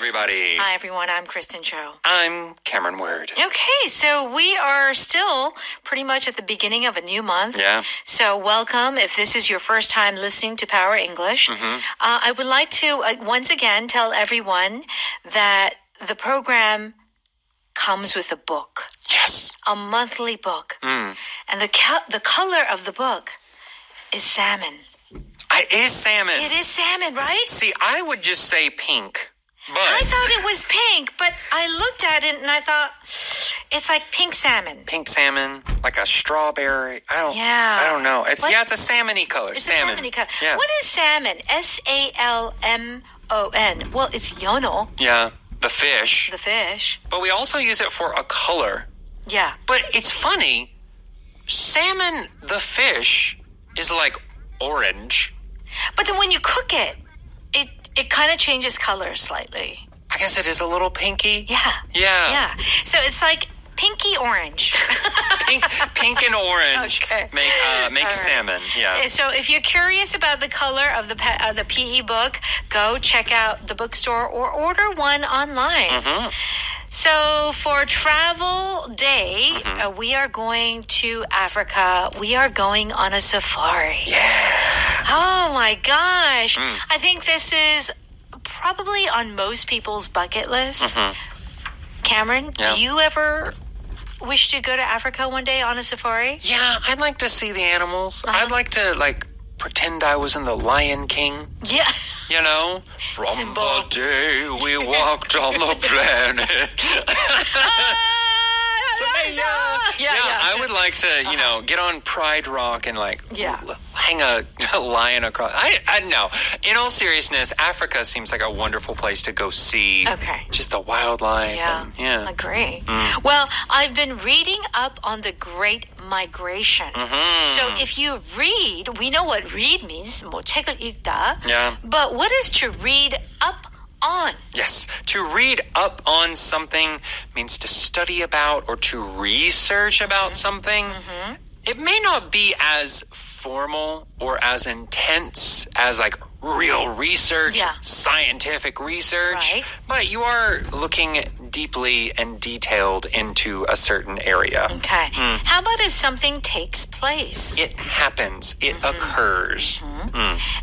everybody. Hi, everyone. I'm Kristen Cho. I'm Cameron Word. Okay, so we are still pretty much at the beginning of a new month. Yeah. So welcome. If this is your first time listening to Power English, I would like to once again tell everyone that the program comes with a book. Yes. A monthly book. And the color of the book is salmon. It is salmon. It is salmon, right? See, I would just say pink. But I thought it was pink, but I looked at it and I thought it's like pink salmon. Pink salmon, like a strawberry. I don't know. It's a salmon-y color. It's salmon. a salmon-y color. Yeah. What is salmon? S-A-L-M-O-N. Well, it's yono. Yeah, the fish. The fish. But we also use it for a color. Yeah. But it's funny. Salmon, the fish, is like orange. But then when you cook it, it kind of changes color slightly. I guess it is a little pinky. Yeah. Yeah. So it's like pinky orange. Pink and orange Okay. make right. salmon. Yeah. So if you're curious about the color of the PE book, go check out the bookstore or order one online. So for travel day, we are going to Africa. We are going on a safari. Yeah. Oh my gosh. I think this is probably on most people's bucket list. Cameron, Yeah. do you ever wish to go to Africa one day on a safari? Yeah, I'd like to see the animals. I'd like to pretend I was in the Lion King. Yeah. You know? From Simba. the day we walked on the planet. Yeah, I would like to, get on Pride Rock and hang a lion across. I don't know. In all seriousness, Africa seems like a wonderful place to go see. Okay. Just the wildlife. Yeah. Agree. Well, I've been reading up on the Great Migration. So if you read, we know what read means. 뭐 책을 읽다. Yeah. But what is to read up on? Yes. To read up on something means to study about or to research about something. It may not be as formal or as intense as real research, scientific research, Right. but you are looking deeply and detailed into a certain area. Okay. How about if something takes place? It happens. It occurs.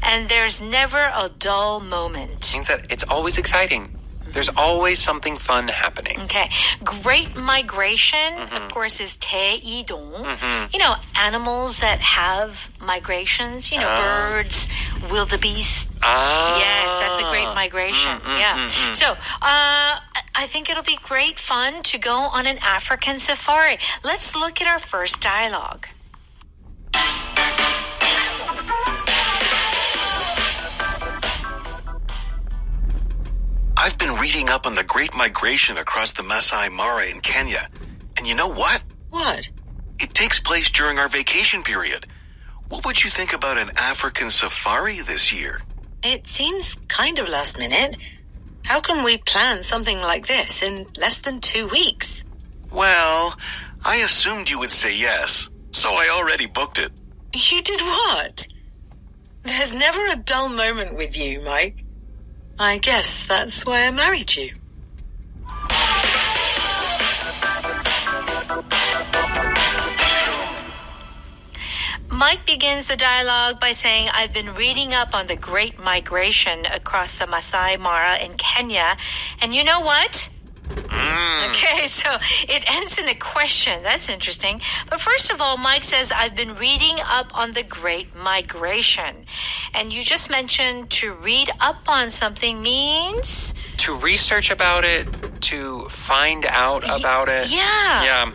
And there's never a dull moment. Means that it's always exciting. There's always something fun happening. Okay. Great Migration, of course, is 대이동. Animals that have migrations, birds, wildebeest. Yes, that's a great migration. So, I think it'll be great fun to go on an African safari. Let's look at our first dialogue. I've been reading up on the Great Migration across the Masai Mara in Kenya. And you know what? What? It takes place during our vacation period. What would you think about an African safari this year? It seems kind of last minute. How can we plan something like this in less than 2 weeks? Well, I assumed you would say yes, so I already booked it. You did what? There's never a dull moment with you, Mike. I guess that's why I married you. Mike begins the dialogue by saying, I've been reading up on the Great Migration across the Masai Mara in Kenya. And you know what? Okay, so it ends in a question. That's interesting. But first of all, Mike says, I've been reading up on the Great Migration. And you just mentioned to read up on something means? To research about it, to find out about it. Yeah.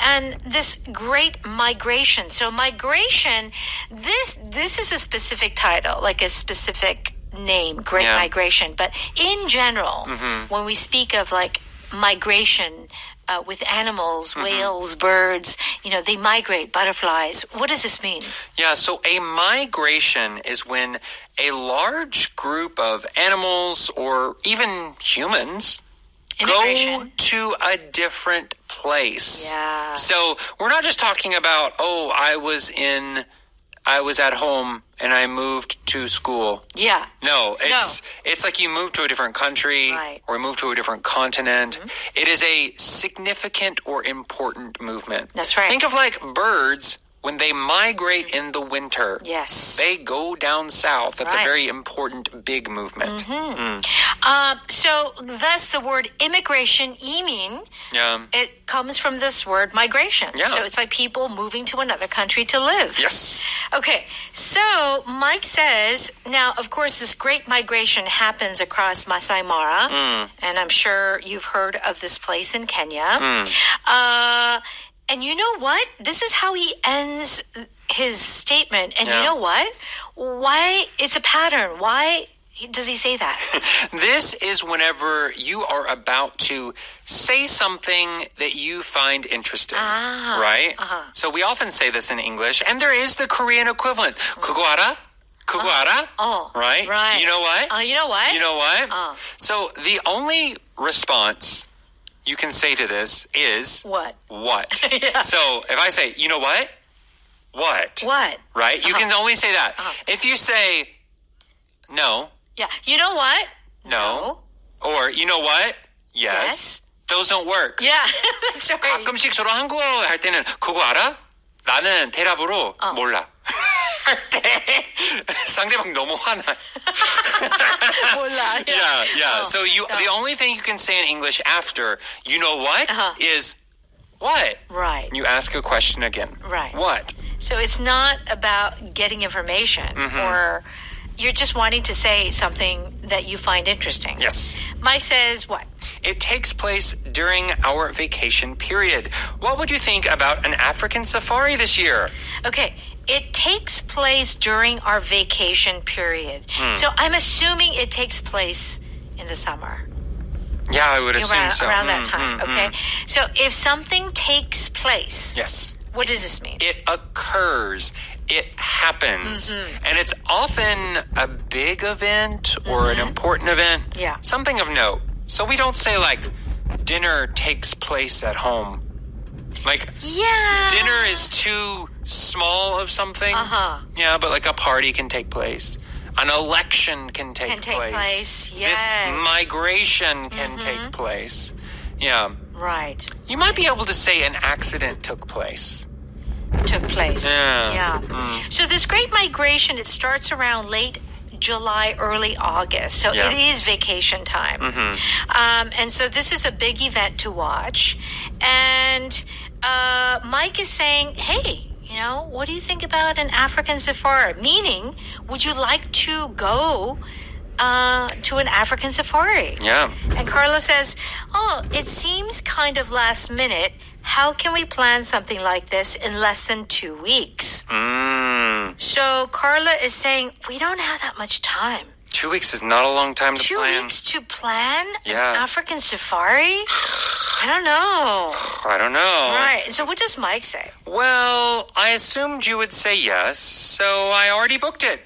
And this Great Migration. So migration, this is a specific title, like a specific name, Great Migration. But in general, when we speak of migration with animals, whales, birds, they migrate, butterflies. What does this mean? Yeah, so a migration is when a large group of animals or even humans go to a different place. Yeah. So we're not just talking about, I was in I was at home and I moved to school. Yeah. No, it's like you move to a different country or move to a different continent. It is a significant or important movement. That's right. Think of like birds when they migrate in the winter. Yes. They go down south. That's a very important, big movement. So thus the word immigration, 이민, it comes from this word migration. Yeah. So it's like people moving to another country to live. Yes. Okay, so Mike says, now, of course, this great migration happens across Masai Mara, and I'm sure you've heard of this place in Kenya. And you know what? This is how he ends his statement. And you know what? Why? It's a pattern. Why does he say that? This is whenever you are about to say something that you find interesting, right? So we often say this in English, and there is the Korean equivalent. 그거 알아? 그거 알아? Right? Right. You know what? You know what? You know what? So the only response you can say to this is... What? What? Yeah. So if I say, you know what? What? What? Right? You can only say that. If you say, no. Yeah. You know what? No. Or, you know what? Yes. Those don't work. Yeah, that's right. 가끔씩 저런 한국어 할 때는 그거 알아? 나는 대답으로 몰라. 할 때 상대방 너무 화나. 몰라. Yeah. So the only thing you can say in English after you know what is what? Right. You ask a question again. Right. What? So it's not about getting information or you're just wanting to say something that you find interesting. Yes. Mike says what? It takes place during our vacation period. What would you think about an African safari this year? Okay. It takes place during our vacation period. So I'm assuming it takes place in the summer. Yeah, I would assume so. Around that time, okay? So if something takes place, yes. What does this mean? It occurs. It happens. And it's often a big event or an important event. Yeah. Something of note. So we don't say like dinner takes place at home. Like dinner is too small of something. Yeah, but like a party can take place. An election can take place. Yes. This migration can take place. Yeah. Right. You might be able to say an accident took place. Yeah. So this great migration, it starts around late July, early August. So it is vacation time. And so this is a big event to watch. And Mike is saying, hey, you know, what do you think about an African safari? Meaning, would you like to go to an African safari? Yeah. And Carla says, oh, it seems kind of last minute. How can we plan something like this in less than 2 weeks? So Carla is saying, we don't have that much time. 2 weeks is not a long time to plan. 2 weeks to plan an African safari? I don't know. Right. And so what does Mike say? Well, I assumed you would say yes, so I already booked it.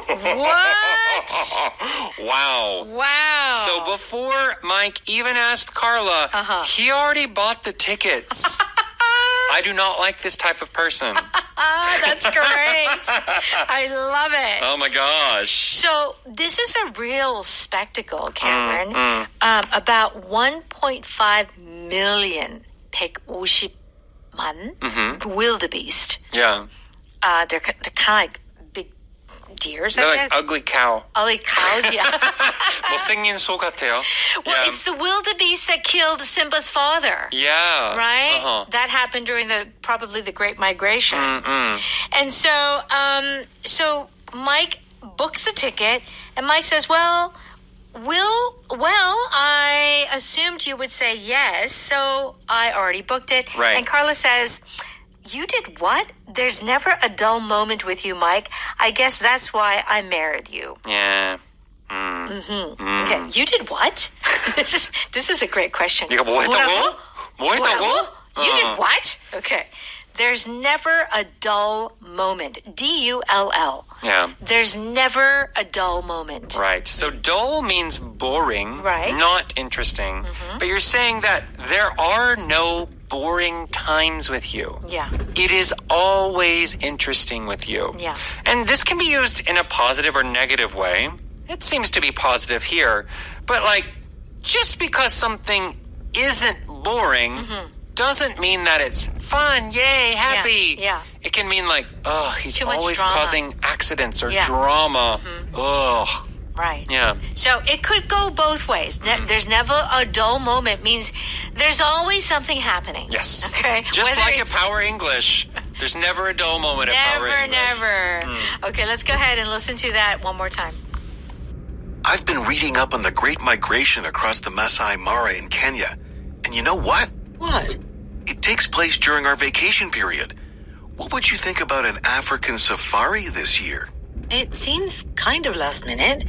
What? Wow. So before Mike even asked Carla, he already bought the tickets. I do not like this type of person. That's great. I love it. Oh my gosh. So this is a real spectacle, Cameron. About 1.5 million 150만 wildebeest. Yeah. They're kind of like big deers, They're I like guess. ugly cow. Ugly cows, yeah. 못생긴 소 같아요. Well, it's the wildebeest that killed Simba's father. Yeah. Right? That happened during probably the Great Migration. And so Mike books the ticket, and Mike says, well, I assumed you would say yes, so I already booked it. Right. And Carla says, you did what? There's never a dull moment with you, Mike. I guess that's why I married you. Yeah. Okay, you did what? This is a great question. 네가 뭐 했다고? 뭐 했다고? You did what? Okay. There's never a dull moment. D-U-L-L. Yeah. There's never a dull moment. Right. So dull means boring, right. not interesting. But you're saying that there are no boring times with you. Yeah. It is always interesting with you. Yeah. And this can be used in a positive or negative way. It seems to be positive here. But like, just because something isn't boring doesn't mean that it's fun, yay, happy. Yeah. It can mean like, oh, he's Too much always drama. causing accidents or drama. Ugh. Right. Yeah. So it could go both ways. There's never a dull moment. Means there's always something happening. Yes. Okay. Just Whether like it's- at Power English, there's never a dull moment at Power English. Never. Okay, let's go ahead and listen to that one more time. I've been reading up on the Great Migration across the Masai Mara in Kenya. And you know what? What? It takes place during our vacation period. What would you think about an African safari this year? It seems kind of last minute.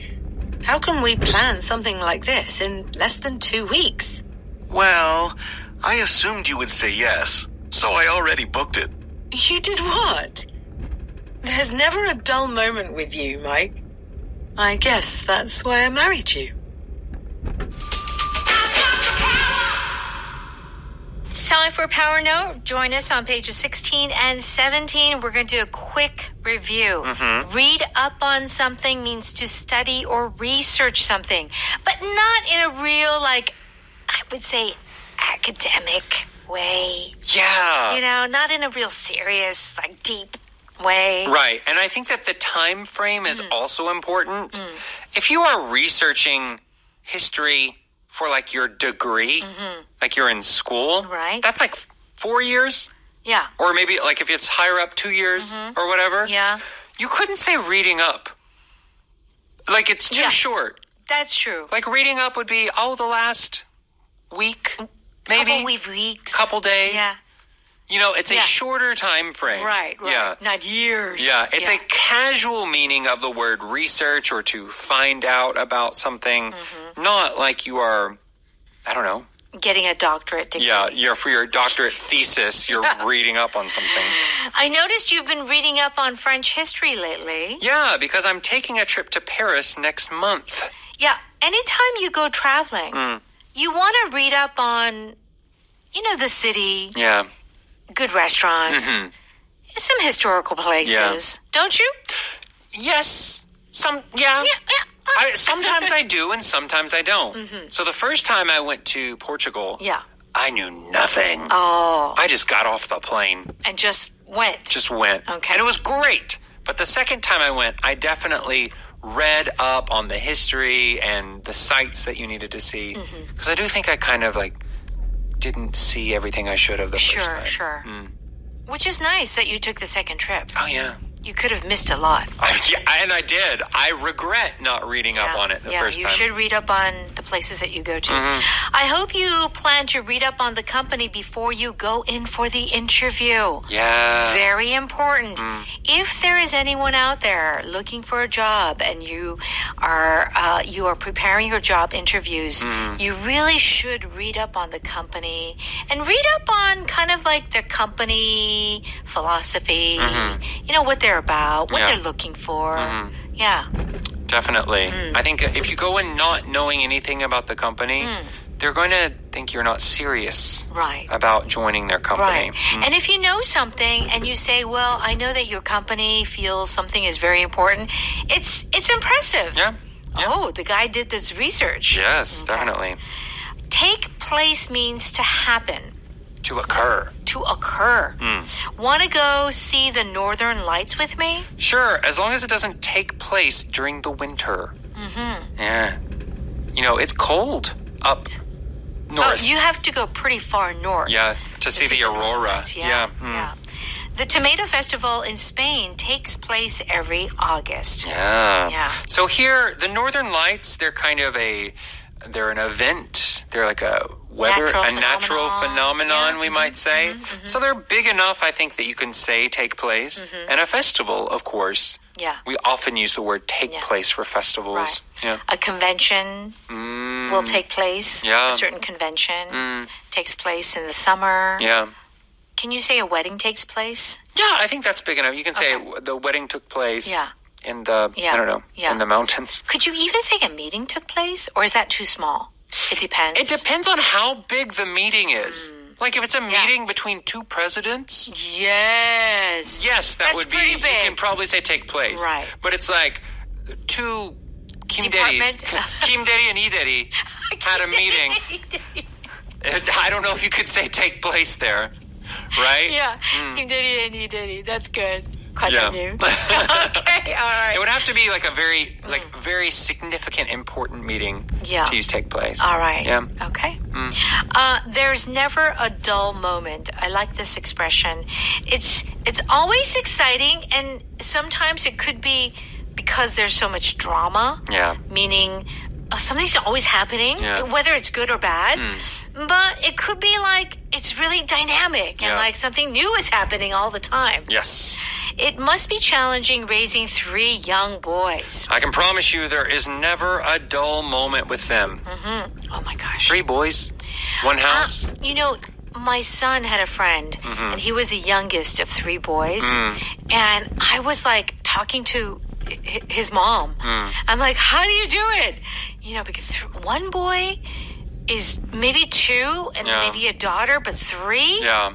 How can we plan something like this in less than 2 weeks? Well, I assumed you would say yes, so I already booked it. You did what? There's never a dull moment with you, Mike. I guess that's why I married you. It's time for Power Note. Join us on pages 16 and 17. We're going to do a quick review. Read up on something means to study or research something, but not in a real, like, I would say, academic way. Yeah. You know, not in a real serious, like, deep way. Right. And I think that the time frame is also important. If you are researching history for like your degree, like you're in school, Right. that's like 4 years, Yeah. or maybe like if it's higher up 2 years or whatever. Yeah. You couldn't say reading up. Like it's too Yeah. short. That's true. Like reading up would be, the last week, maybe Couple weeks. couple days. Yeah. You know, it's a Yeah. shorter time frame. Right. Yeah. Not years. Yeah, it's a casual meaning of the word research or to find out about something, not like you are, I don't know. Getting a doctorate degree. Yeah, for your doctorate thesis, you're reading up on something. I noticed you've been reading up on French history lately. Yeah, because I'm taking a trip to Paris next month. Yeah. Anytime you go traveling, you want to read up on, the city, Yeah. good restaurants, some historical places. Don't you? Yes. Yeah. Sometimes I do and sometimes I don't. So the first time I went to Portugal, Yeah. I knew nothing. Oh. I just got off the plane. And just went. Just went. Okay. And it was great. But the second time I went, I definitely read up on the history and the sites that you needed to see. Because I do think I kind of didn't see everything I should have the first time. Sure. Which is nice that you took the second trip. Oh, yeah. You could have missed a lot. And I did. I regret not reading up on it the first you time. should read up on the places that you go to. I hope you plan to read up on the company before you go in for the interview. Yeah. Very important. If there is anyone out there looking for a job and you are preparing your job interviews, you really should read up on the company and read up on kind of like their company philosophy, what they're about, what they're looking for. Yeah. Definitely. I think if you go in not knowing anything about the company, they're going to think you're not serious Right. about joining their company. Right. And if you know something and you say, well, I know that your company feels something is very important, it's impressive. Yeah. Oh, the guy did this research. Yes, Okay. definitely. Take place means to happen, To occur. to occur. Want to go see the Northern Lights with me? Sure, as long as it doesn't take place during the winter. Yeah. It's cold up north. Oh, you have to go pretty far north. Yeah, to see the Northern aurora. Lights. Yeah. The Tomato Festival in Spain takes place every August. Yeah. So here, the Northern Lights, they're kind of they're an event. They're like a natural phenomenon, we might say. So they're big enough, I think, that you can say take place. And a festival, of course. Yeah. We often use the word take place for festivals. Right. Yeah. A convention will take place. Yeah. A certain convention takes place in the summer. Yeah. Can you say a wedding takes place? Yeah, I think that's big enough. You can say the wedding took place in the, I don't know, in the mountains. Could you even say a meeting took place? Or is that too small? It depends. It depends on how big the meeting is. Like if it's a meeting between two presidents. Yes. Yes, That's would be. pretty big. You can probably say take place. Right. But it's like two Kim Department. Daddies, Kim Daddy and E Daddy had a meeting. I don't know if you could say take place there, right? Yeah. Kim Daddy and E Daddy. That's good. Yeah. Okay, all right. It would have to be like a very significant, important meeting to use take place. All right. Yeah. Okay. There's never a dull moment. I like this expression. It's always exciting, and sometimes it could be because there's so much drama. Yeah. Meaning something's always happening, Yeah. whether it's good or bad. But it could be like it's really dynamic and like something new is happening all the time. Yes. It must be challenging raising 3 young boys. I can promise you there is never a dull moment with them. Oh my gosh. 3 boys, 1 house. You know, my son had a friend, and he was the youngest of 3 boys. And I was like talking to his mom. I'm like, how do you do it? You know, because 1 boy is maybe 2 and maybe a daughter, but 3? Yeah.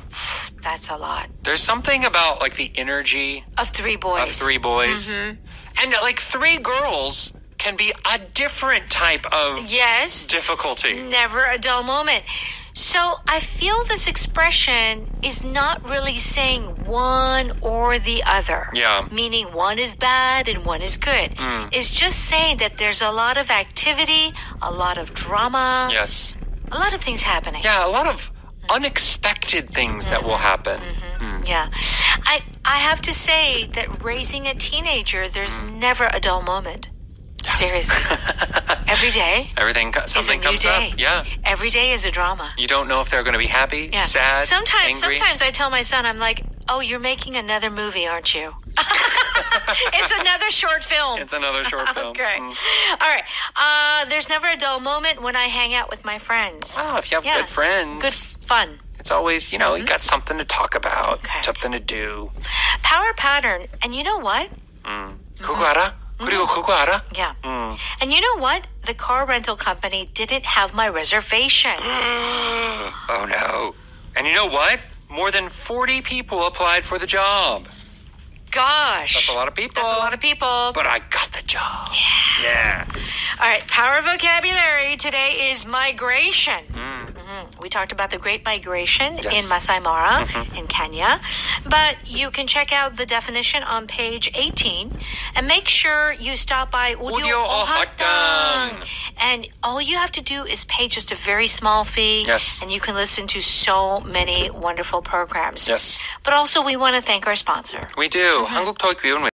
That's a lot. There's something about like the energy Of 3 boys. of 3 boys. And like 3 girls can be a different type of Yes. difficulty. Never a dull moment. So I feel this expression is not really saying one or the other. Yeah. Meaning one is bad and one is good. It's just saying that there's a lot of activity, a lot of drama, Yes. a lot of things happening. Yeah, a lot of unexpected things that will happen. Yeah. I have to say that raising a teenager, there's never a dull moment. Yes. Seriously. Every day Something is a new comes day. up. Yeah. Every day is a drama. You don't know if they're going to be happy, Yeah. sad, Sometimes angry. I tell my son, I'm like, oh, you're making another movie, aren't you? It's another short film. It's another short film. Okay. All right. There's never a dull moment when I hang out with my friends. Oh, if you have good friends. Good fun. It's always, you got something to talk about, Okay. something to do. Power pattern. And you know what? 그거 알아? 그리고 그거 알아? Yeah. And you know what? The car rental company didn't have my reservation. Oh, no. And you know what? More than 40 people applied for the job. Gosh. That's a lot of people. That's a lot of people. But I got the job. Yeah. All right. Power vocabulary today is migration. We talked about the Great Migration in Masai Mara in Kenya. But you can check out the definition on page 18. And make sure you stop by Audio Ohatang. And all you have to do is pay just a very small fee. Yes. And you can listen to so many wonderful programs. Yes. But also we want to thank our sponsor. We do. 한국토익위원회